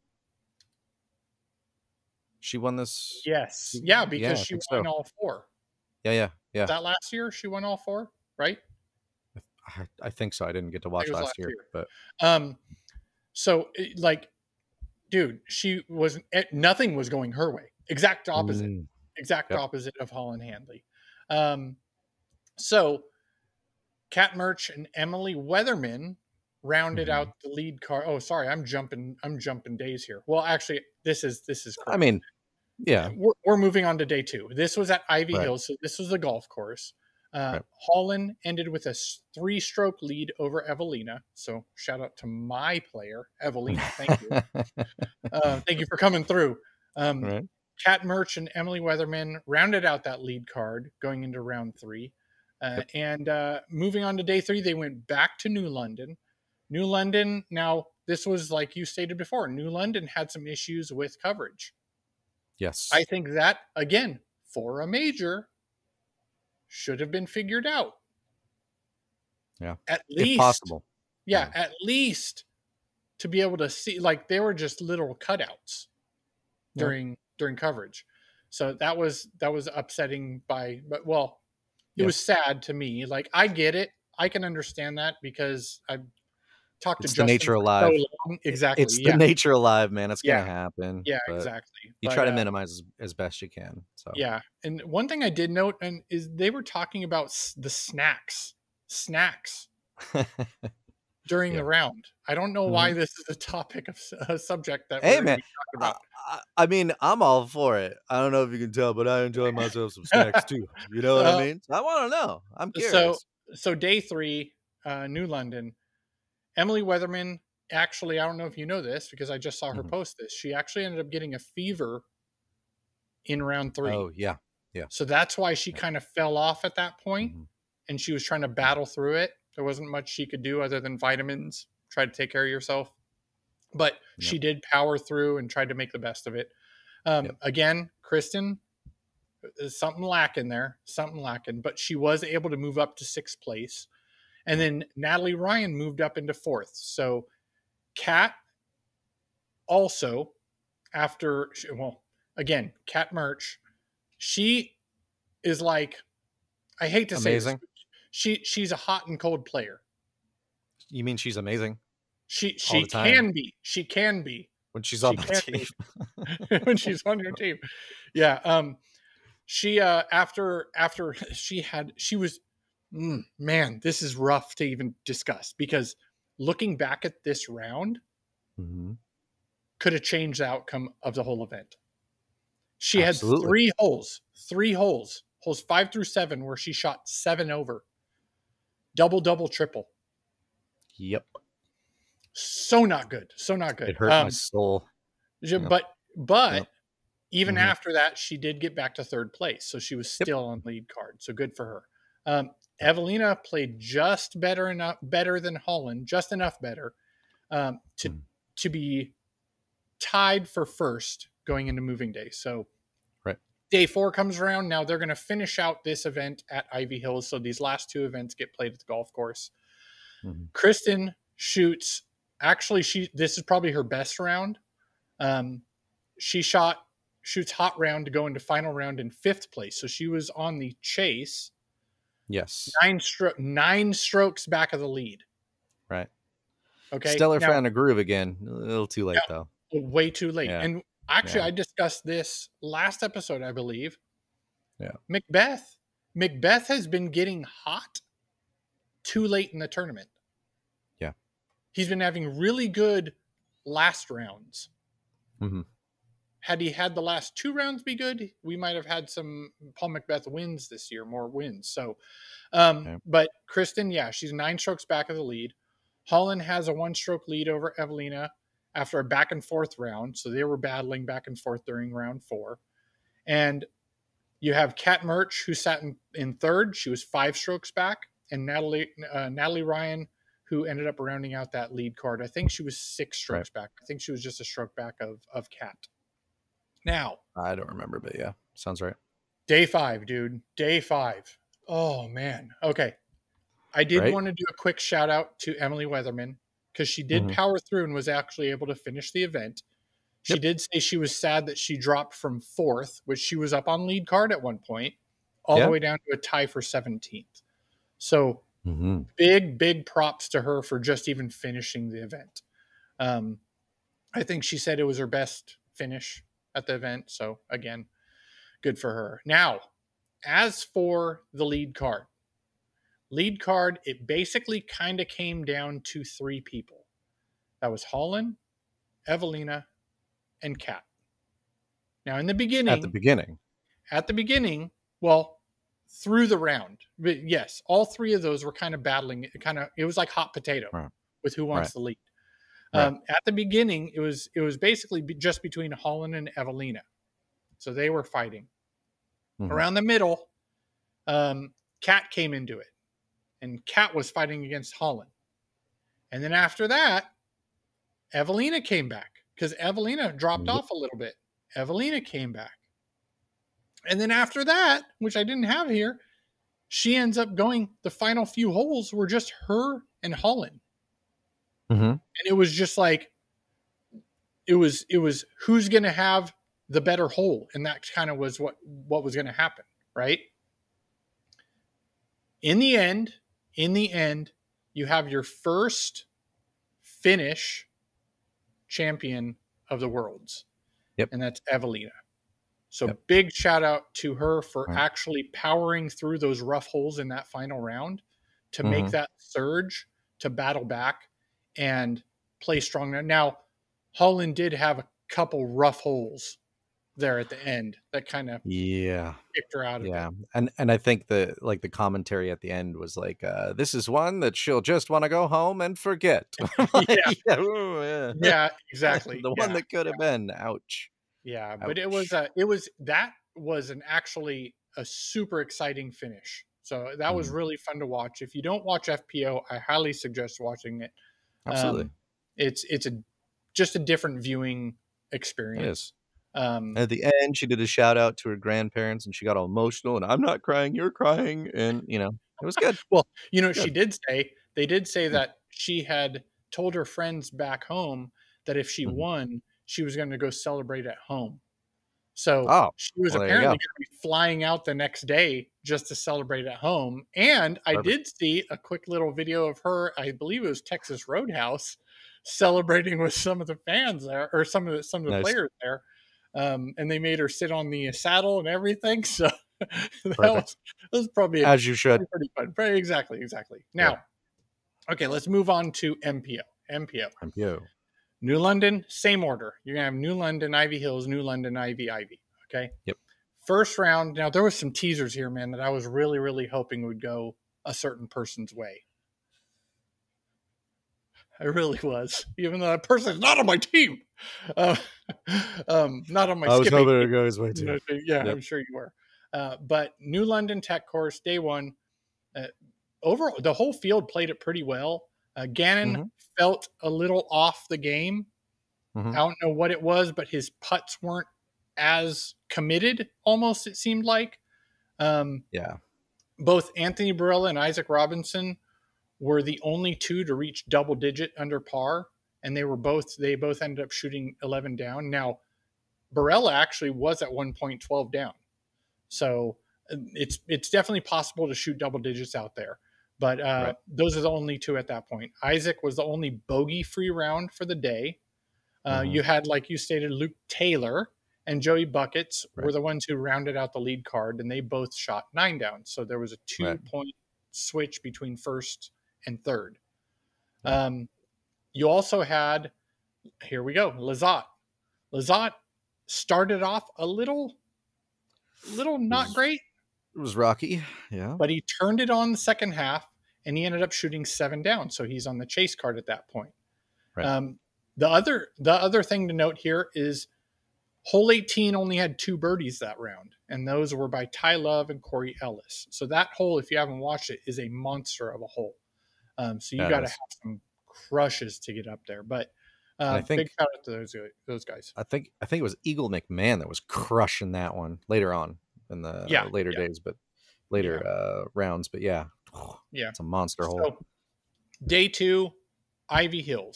She won this. Yes. Yeah, because she won all 4. Yeah. Was that last year? She won all 4, right? I think so. I didn't get to watch last year, but so like, dude, nothing was going her way. Exact opposite of Holland Handley. So Kat Murch and Emily Weatherman rounded out the lead card. Oh, sorry, I'm jumping days here. Well, actually, this is correct. I mean, yeah, we're moving on to day 2. This was at Ivy Hill, so this was the golf course. Holland ended with a 3-stroke lead over Evelina. So shout out to my player, Evelina. Thank you. Thank you for coming through. Kat Murch and Emily Weatherman rounded out that lead card going into round 3. And moving on to day 3, they went back to New London. New London, now this was like you stated before, New London had some issues with coverage. Yes. I think that, again, for a major, should have been figured out. Yeah. At least. If possible. Yeah, at least to be able to see, like, they were just literal cutouts during coverage. So that was upsetting it was sad to me. Like, I get it. I can understand that because I've talked to Justin. The nature of live. So long. Exactly. It's the nature of live, man. It's going to happen. Yeah, exactly. You try to minimize as best you can. So yeah. And one thing I did note is they were talking about the snacks during the round. I don't know why this is a topic of a subject that we're going to be talking about. I mean, I'm all for it. I don't know if you can tell, but I enjoy myself some snacks too. You know what I mean? I want to know. I'm curious. So day 3, New London, Emily Weatherman, actually, I don't know if you know this because I just saw her post this. She actually ended up getting a fever in round 3. Oh, yeah. Yeah. So that's why she kind of fell off at that point, and she was trying to battle through it. There wasn't much she could do other than vitamins, try to take care of yourself. But she did power through and tried to make the best of it. Again, Kristen, there's something lacking there, but she was able to move up to 6th place. And then Natalie Ryan moved up into 4th. So Kat also, again, Kat Mertsch, she is like, I hate to say this, Amazing. she's a hot and cold player. You mean she's amazing She all the time can be. She can be. when she's She on my can team? be when she's on your team. Yeah. She after she was man, this is rough to even discuss, because looking back at this round Mm-hmm. could have changed the outcome of the whole event. She Absolutely. had three holes, holes 5 through 7, where she shot 7 over, double, triple. Yep. So not good. It hurt my soul. But Yep. even Mhm. after that, she did get back to third place, so she was Yep. still on lead card. So good for her. Evelina played just better than Holland, just enough better to be tied for first going into moving day. So Right. day 4 comes around. Now they're going to finish out this event at Ivy Hills. So these last 2 events get played at the golf course. Mm-hmm. Kristen shoots. Actually, this is probably her best round. She shoots hot round to go into final round in 5th place. So she was on the chase. Yes. 9 strokes back of the lead. Right. Okay. Stellar found a groove again. A little too late though. Way too late. Yeah. And actually, Yeah. I discussed this last episode, I believe. Yeah. Macbeth has been getting hot too late in the tournament. Yeah. He's been having really good last rounds. Mm-hmm. Had he had the last 2 rounds be good, we might have had some Paul Macbeth wins this year, more wins. So, but Kristen, yeah, she's 9 strokes back of the lead. Holland has a 1-stroke lead over Evelina after a back and forth round. So they were battling back and forth during round 4. And you have Kat Mertsch, who sat in third. She was 5 strokes back. And Natalie Ryan, who ended up rounding out that lead card. I think she was 6 strokes back. I think she was just a stroke back of Kat. Now, I don't remember, but yeah, sounds right. Day 5, dude. Day 5. Oh, man. Okay. I did want to do a quick shout out to Emily Weatherman, because she did power through and was actually able to finish the event. She did say she was sad that she dropped from 4th, which she was up on lead card at one point, all the way down to a tie for 17th. So big props to her for just even finishing the event. I think she said it was her best finish at the event. So again, good for her. Now, as for the lead card, it basically kind of came down to 3 people. That was Holland, Evelina, and Kat. Now, in the beginning, at the beginning, well, through the round, but yes, all 3 of those were kind of battling. It was like hot potato with who wants the lead. At the beginning, it was basically just between Holland and Evelina, so they were fighting. Around the middle, Kat came into it, and Kat was fighting against Holland. And then after that, Evelina came back, because Evelina dropped off a little bit. Evelina came back. And then after that, which I didn't have here, she ends up going, the final few holes were just her and Holland. And it was just like, it was who's going to have the better hole. And that kind of was what was going to happen, right? In the end, you have your first Finnish champion of the worlds. And that's Evelina. So big shout out to her for actually powering through those rough holes in that final round to make that surge, to battle back and play strong. Now, Holland did have a couple rough holes there at the end that kind of kicked her out of it. And I think the commentary at the end was like, this is one that she'll just want to go home and forget. Yeah, exactly. The one that could have been. Ouch. Yeah, but it was actually a super exciting finish. So that was really fun to watch. If you don't watch FPO, I highly suggest watching it. Absolutely. It's just a different viewing experience. It is. At the end, she did a shout out to her grandparents, and she got all emotional. And I'm not crying, you're crying, and it was good. Well, she did say that she had told her friends back home that if she won, she was going to go celebrate at home. So Oh, she was well, there you apparently go. going to be flying out the next day just to celebrate at home. And I Perfect. did see a quick little video of her, I believe it was Texas Roadhouse, celebrating with some of the fans there, or some of the Nice. players there. And they made her sit on the saddle and everything. So that was probably as you should. pretty fun. Exactly. Now, okay, let's move on to MPO. MPO. New London, same order. You're going to have New London, Ivy Hills, New London, Ivy. Okay. Yep. First round. Now, there was some teasers here, man, that I was really, really hoping would go a certain person's way. I really was, even though that person is not on my team. Not on my I was skipping hoping it team. goes way too. Yeah, yep. I'm sure you were. But New London Tech Course, day one. Overall, the whole field played it pretty well. Gannon felt a little off the game. I don't know what it was, but his putts weren't as committed, almost, it seemed like. Both Anthony Barella and Isaac Robinson were the only two to reach double digit under par, and they both ended up shooting 11 down. Now, Barella actually was at one point 12 down. So it's definitely possible to shoot double digits out there. But those are the only two at that point. Isaac was the only bogey-free round for the day. You had, like you stated, Luke Taylor and Joey Buckets were the ones who rounded out the lead card, and they both shot 9 down. So there was a 2-point switch between first and third. You also had, here we go, Lizotte. Lizotte started off a little not great. It was rocky, but he turned it on the second half, and he ended up shooting 7 down. So he's on the chase card at that point. The other thing to note here is hole 18 only had 2 birdies that round, and those were by Ty Love and Corey Ellis. So that hole, if you haven't watched it, is a monster of a hole. So you got to have some crushes to get up there. But I think, big shout out to those guys. I think it was Eagle McMahon that was crushing that one later on in the later days, but later rounds. But it's a monster hole. So, day 2, Ivy Hill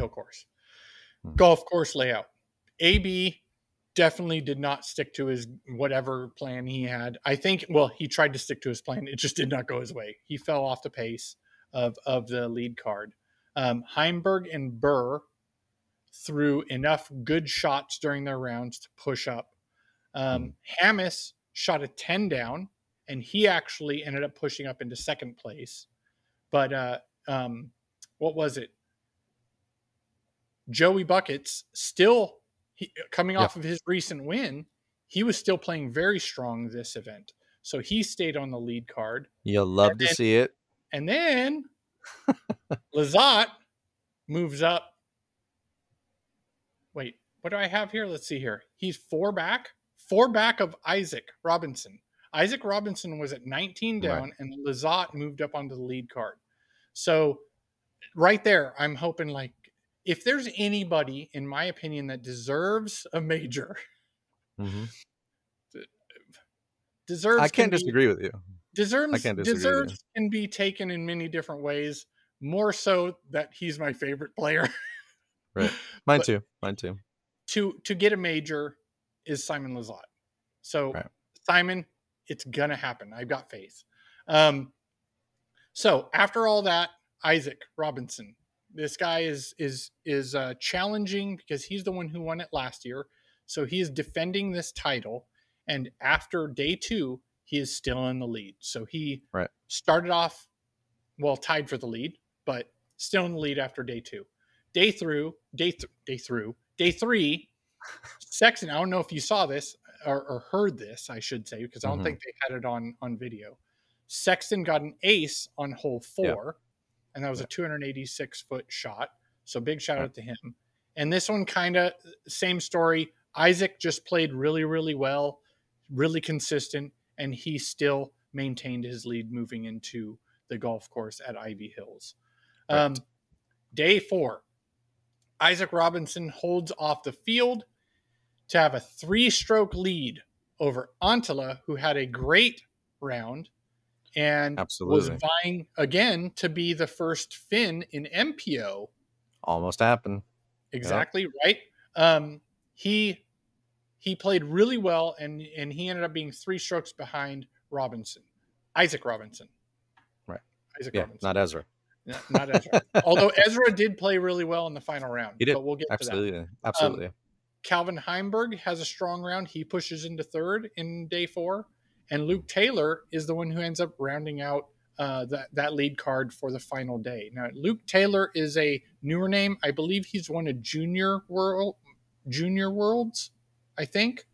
course, golf course layout. AB definitely did not stick to his whatever plan he had. I think, he tried to stick to his plan. It just did not go his way. He fell off the pace of the lead card. Heimberg and Burr threw enough good shots during their rounds to push up. Hammis shot a 10 down, and he actually ended up pushing up into second place. But what was it? Joey Buckets still coming off of his recent win. He was still playing very strong this event. So he stayed on the lead card. You'll love to see it. And then Lizotte moves up. Wait, what do I have here? Let's see here. He's 4 back of Isaac Robinson. Isaac Robinson was at 19 down, and Lizotte moved up onto the lead card. So right there, I'm hoping, like, if there's anybody, in my opinion, that deserves a major, deserves. I can't disagree with you. Deserves can be taken in many different ways. More so that he's my favorite player. Right. Mine too. To get a major is Simon Lizotte. So Simon, it's gonna happen. I've got faith. So after all that, Isaac Robinson. This guy is challenging because he's the one who won it last year. So he is defending this title. And after day 2, he is still in the lead. So he started off, tied for the lead, but still in the lead after day 2. Day 3, Sexton, I don't know if you saw this or heard this, I should say, because I don't think they had it on video. Sexton got an ace on hole 4. And that was a 286-foot shot. So big shout out to him. And this one kind of same story. Isaac just played really, really well, really consistent, and he still maintained his lead moving into the golf course at Ivy Hills. Day 4, Isaac Robinson holds off the field to have a 3-stroke lead over Antela, who had a great round. And was vying again to be the first Finn in MPO. Almost happened. Exactly right. He played really well, and he ended up being 3 strokes behind Isaac Robinson. Right. Isaac Yeah, Robinson. not Ezra. Not Ezra. Although Ezra did play really well in the final round. He did. But we'll get to that. Absolutely. Calvin Heimberg has a strong round. He pushes into third in day 4. And Luke Taylor is the one who ends up rounding out that lead card for the final day. Now, Luke Taylor is a newer name. I believe he's won a junior worlds, I think.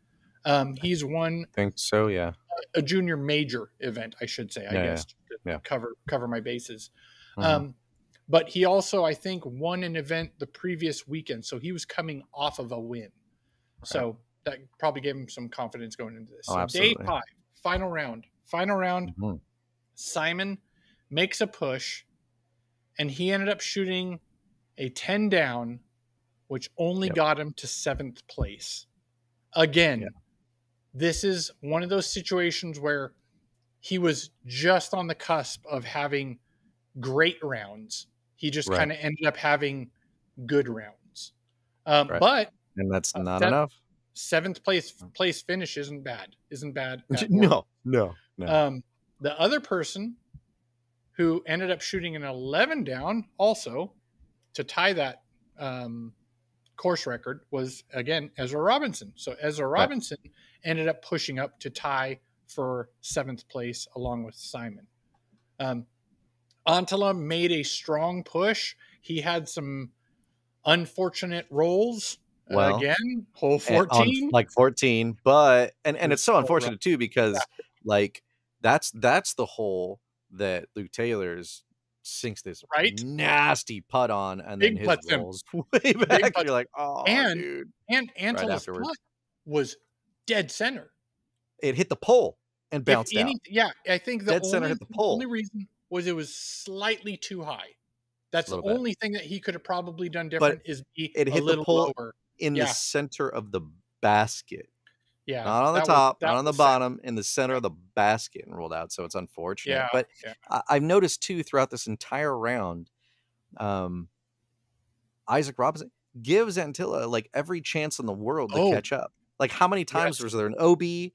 He's won I think so, yeah. a junior major event, I should say, I guess, to cover my bases. But he also, I think, won an event the previous weekend. So he was coming off of a win. Okay. So that probably gave him some confidence going into this. So day 5, final round. Simon makes a push, and he ended up shooting a 10 down, which only got him to 7th place. Again, this is one of those situations where he was just on the cusp of having great rounds. He just kind of ended up having good rounds. But and that's not enough. 7th place finish isn't bad. No. The other person who ended up shooting an 11 down also to tie that course record was, again, Ezra Robinson. So Ezra Robinson ended up pushing up to tie for 7th place along with Simon. Antala made a strong push. He had some unfortunate rolls. Again, hole 14. Like 14, but and it's so unfortunate too, because like that's the hole that Luke Taylor's sinks this nasty putt on, and then his rolls way back. You're like, oh, dude. And Antala's putt was dead center. It hit the pole and bounced out. Yeah, I think the center hit the pole. Only reason was it was slightly too high. That's the only thing that he could have probably done different, is be it hit a little the pole lower in the center of the basket. Yeah, not on the top, not on the bottom, in the center of the basket, and rolled out. So it's unfortunate. Yeah, but I've noticed too throughout this entire round, Isaac Robinson gives Antilla like every chance in the world to catch up. Like, how many times was there an OB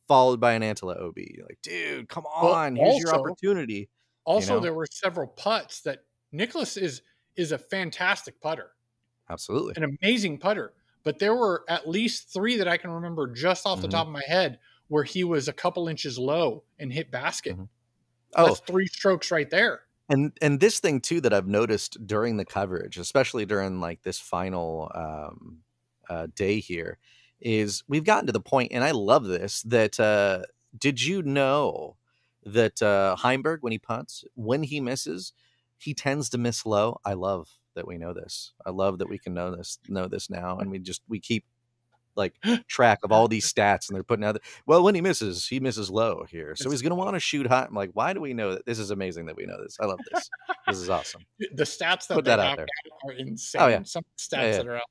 followed by an Antilla OB? Like, dude, come on, here's your opportunity. Also, there were several putts that Nicholas is a fantastic putter. Absolutely. An amazing putter. But there were at least 3 that I can remember just off the top of my head where he was a couple inches low and hit basket. That's 3 strokes right there. And this thing too that I've noticed during the coverage, especially during like this final day here, is we've gotten to the point, and I love this, that did you know that Heimberg, when he punts, when he misses, he tends to miss low? I love that we know this. I love that we can know this now, and we keep like track of all these stats, and they're putting out when he misses low here, so he's going to want to shoot high. I'm like, why do we know that? This is amazing that we know this. I love this. This is awesome. The stats that they have are insane. Oh, yeah. Some stats that are out.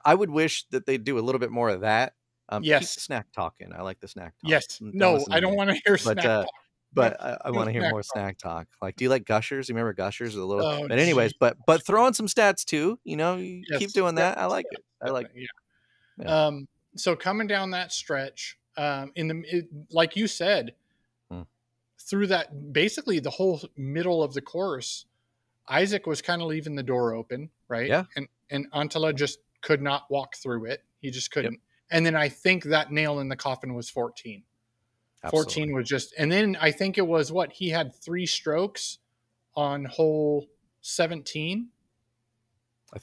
I would wish that they'd do a little bit more of that. Yes. Keep the snack talking. I like the snack talk. Yes. No, I don't want to hear snack talk. But I want to hear more snack talk. Like, do you like Gushers? You remember Gushers? A little. But anyways, but throw in some stats too. You keep doing that. I like it. I like it. Yeah. So coming down that stretch, like you said, through that, basically the whole middle of the course, Isaac was kind of leaving the door open, right? Yeah. And Antala just could not walk through it. He just couldn't. Yep. And then I think that nail in the coffin was 14. Absolutely. 14 was just, and then I think it was he had 3 strokes on hole 17.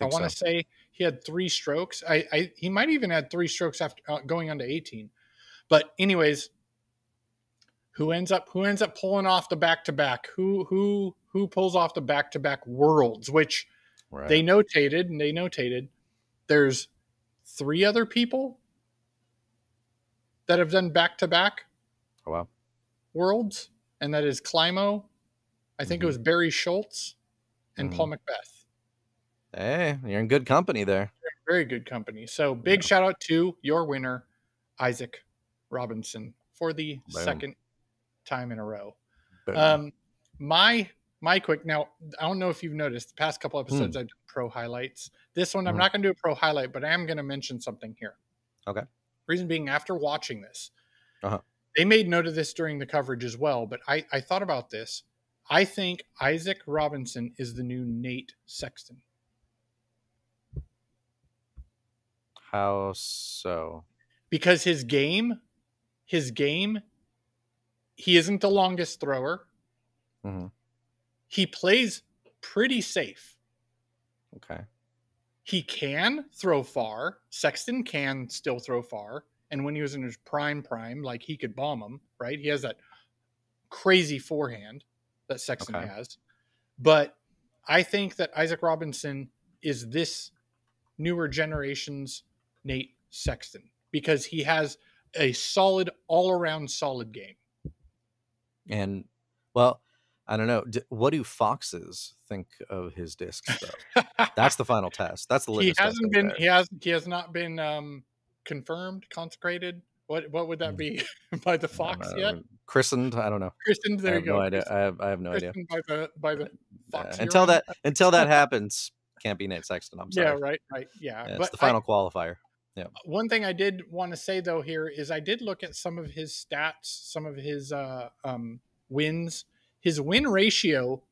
I want to say he had 3 strokes. He might even had 3 strokes after going on to 18. But anyways, who ends up pulling off the back-to-back? Who pulls off the back-to-back worlds, which they notated there's 3 other people that have done back-to-back worlds, and that is Climo, I think it was Barry Schultz, and Paul Macbeth. Hey, you're in good company there. Very good company. So big shout out to your winner, Isaac Robinson, for the second time in a row. My quick, now I don't know if you've noticed the past couple episodes I've done pro highlights. This one, I'm not going to do a pro highlight, but I am going to mention something here. Okay. Reason being, after watching this, Uh-huh. they made note of this during the coverage as well, but I thought about this. I think Isaac Robinson is the new Nate Sexton. How so? Because his game, he isn't the longest thrower. Mm-hmm. He plays pretty safe. Okay. He can throw far. Sexton can still throw far. And when he was in his prime, like he could bomb him, right? He has that crazy forehand that Sexton has. But I think that Isaac Robinson is this newer generation's Nate Sexton because he has a solid, all-around solid game. And, well, I don't know. What do foxes think of his discs, though? That's the final test. That's the litmus test. He has not been confirmed, consecrated. What would that be by the fox yet? Christened? I don't know. Christened. There you go. No idea. I have no idea. By the fox. Until that happens, can't be Nate Sexton. I'm sorry. Yeah. Right. Yeah. It's but the final qualifier. Yeah. One thing I did want to say though here is I did look at some of his stats, some of his wins. His win ratio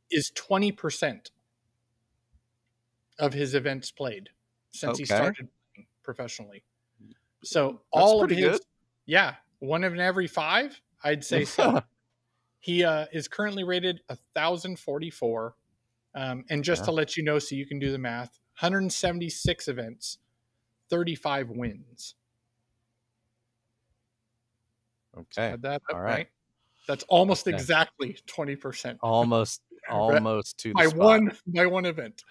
is 20% of his events played since he started playing professionally. So all of his, good. Yeah, 1 in every 5, I'd say so. He is currently rated 1,044. And just to let you know, so you can do the math, 176 events, 35 wins. Okay. That all right. That's almost exactly 20%. Almost to the by spot. one event.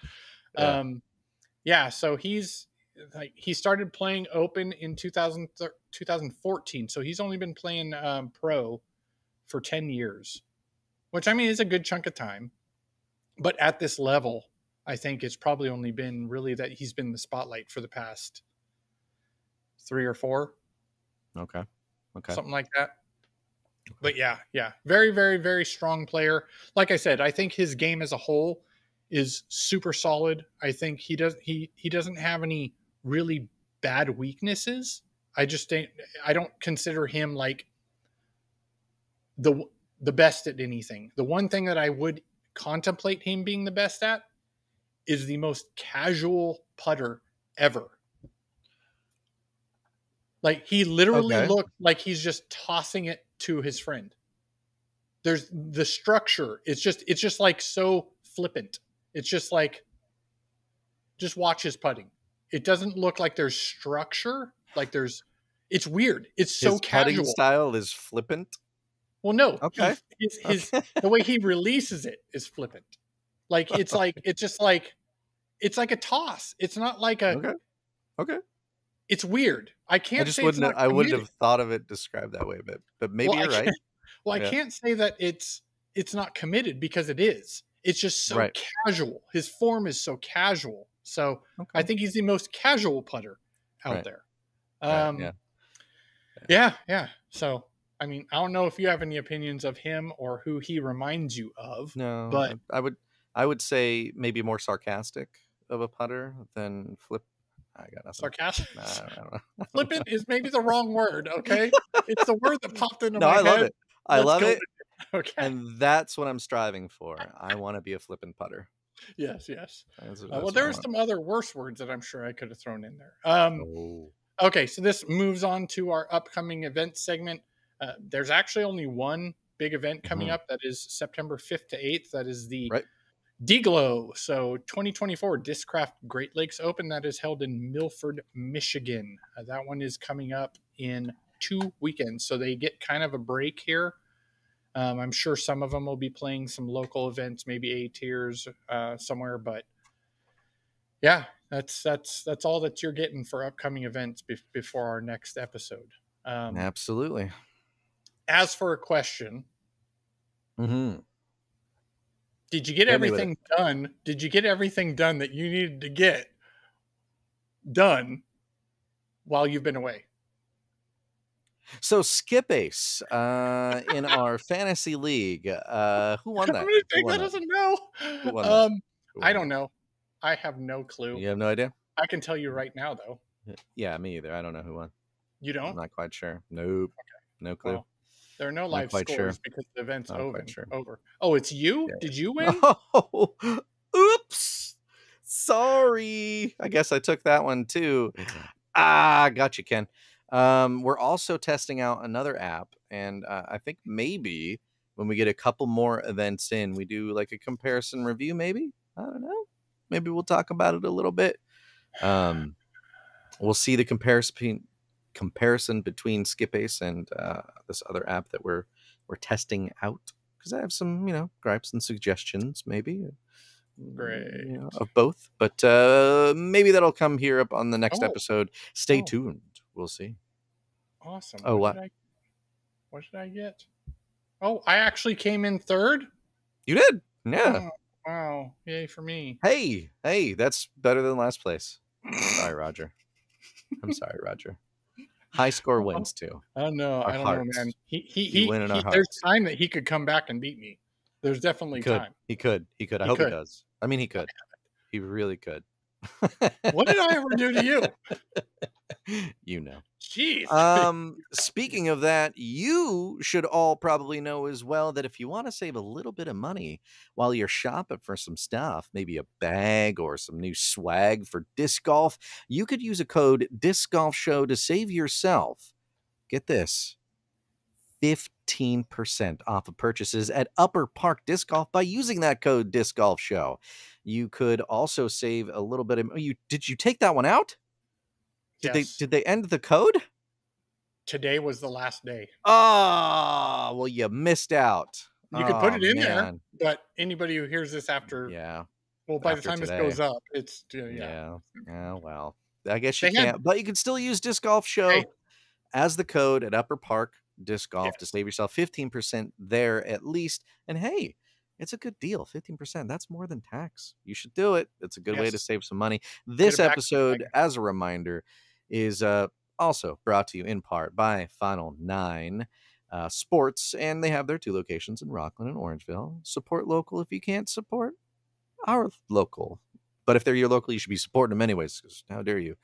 Yeah. So he started playing open in 2014. So he's only been playing pro for 10 years, which I mean is a good chunk of time. But at this level, I think it's probably only been really that he's been in the spotlight for the past 3 or 4. Okay. Something like that. But yeah. Very, very, very strong player. Like I said, I think his game as a whole is super solid. I think he doesn't have any really bad weaknesses. I don't consider him like the best at anything. The one thing that I would contemplate him being the best at is the most casual putter ever. Like he literally looked like he's just tossing it to his friend. There's the structure. It's just like so flippant. It's just like, just watch his putting. It doesn't look like there's structure. Like it's weird. It's so his casual. Putting style is flippant. Well, no. Okay. The way he releases it is flippant. Like it's like a toss. It's not like a. Okay. It's weird. I wouldn't have thought of it described that way, but maybe you're right. Well, I can't say that it's not committed because it is. It's just so casual. His form is so casual. So I think he's the most casual putter out there. Yeah. So, I mean, I don't know if you have any opinions of him or who he reminds you of. No, but I would say maybe more sarcastic of a putter than flip. I got nothing. Sarcastic? Nah, I don't know. Flippant is maybe the wrong word, okay? It's the word that popped into I my head. love it. I love it. Okay. And that's what I'm striving for. I want to be a flippant putter. Yes. That's Well, there are some other worse words that I'm sure I could have thrown in there. Okay, so this moves on to our upcoming event segment. There's actually only one big event coming up. That is September 5th to 8th. That is the DGLO. So 2024 Discraft Great Lakes Open that is held in Milford, Michigan. That one is coming up in 2 weekends. So they get kind of a break here. I'm sure some of them will be playing some local events, maybe A tiers somewhere, but yeah, that's all that you're getting for upcoming events before our next episode. Absolutely. As for a question, did you get everything done? Did you get everything done that you needed to get done while you've been away? So Skip Ace in our fantasy league, who won that? That doesn't know. I don't know. I have no clue. You have no idea? I can tell you right now, though. Yeah, me either. I don't know who won. You I'm don't? not quite sure. Nope. No clue. Well, there are no Not live quite scores sure. because the event's Not quite sure. over. Oh, it's you? Yeah. Did you win? Oh, oops. Sorry. I guess I took that one too. Got you, Ken. We're also testing out another app, and I think maybe when we get a couple more events in, we do like a comparison review. Maybe, I don't know. Maybe we'll talk about it a little bit. We'll see the comparison between Skip Ace and this other app that we're testing out, because I have some gripes and suggestions maybe Great. of both, but maybe that'll come here up on the next episode. Stay tuned. We'll see. Awesome. Oh, what did I get? Oh, I actually came in third. You did? Yeah. Oh, wow. Yay for me. Hey, that's better than last place. Sorry, Roger. I'm sorry, Roger. High score wins too. Oh no, I don't know, man. He win in our hearts. There's time that he could come back and beat me. There's definitely time. He could. I hope he does. I mean, he could. He really could. What did I ever do to you? Jeez. Speaking of that, you should all probably know as well that if you want to save a little bit of money while you're shopping for some stuff, maybe a bag or some new swag for disc golf, you could use a code Disc Golf Show to save yourself, get this, 15% off of purchases at Upper Park Disc Golf by using that code Disc Golf Show. You could also save a little bit of did you take that one out? Yes. Did they end the code? Today was the last day. Oh, well, you missed out. You could put it in there, but anybody who hears this after, well, by the time this goes up, it's yeah. Well, I guess you can't, but you can still use Disc Golf Show as the code at Upper Park Disc Golf to save yourself 15% there at least. And hey, it's a good deal. 15%. That's more than tax. You should do it. It's a good way to save some money. This episode, as a reminder, is also brought to you in part by Final 9 Sports, and they have their 2 locations in Rockland and Orangeville. Support local if you can't support our local. But if they're your local, you should be supporting them anyways, because how dare you?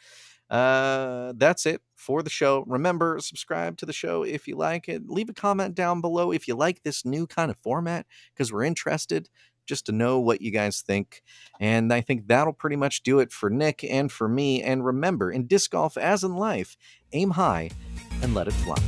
That's it for the show. Remember, subscribe to the show if you like it. Leave a comment down below if you like this new kind of format, because we're interested just to know what you guys think. And I think that'll pretty much do it for Nick and for me. And remember, in disc golf, as in life, aim high and let it fly.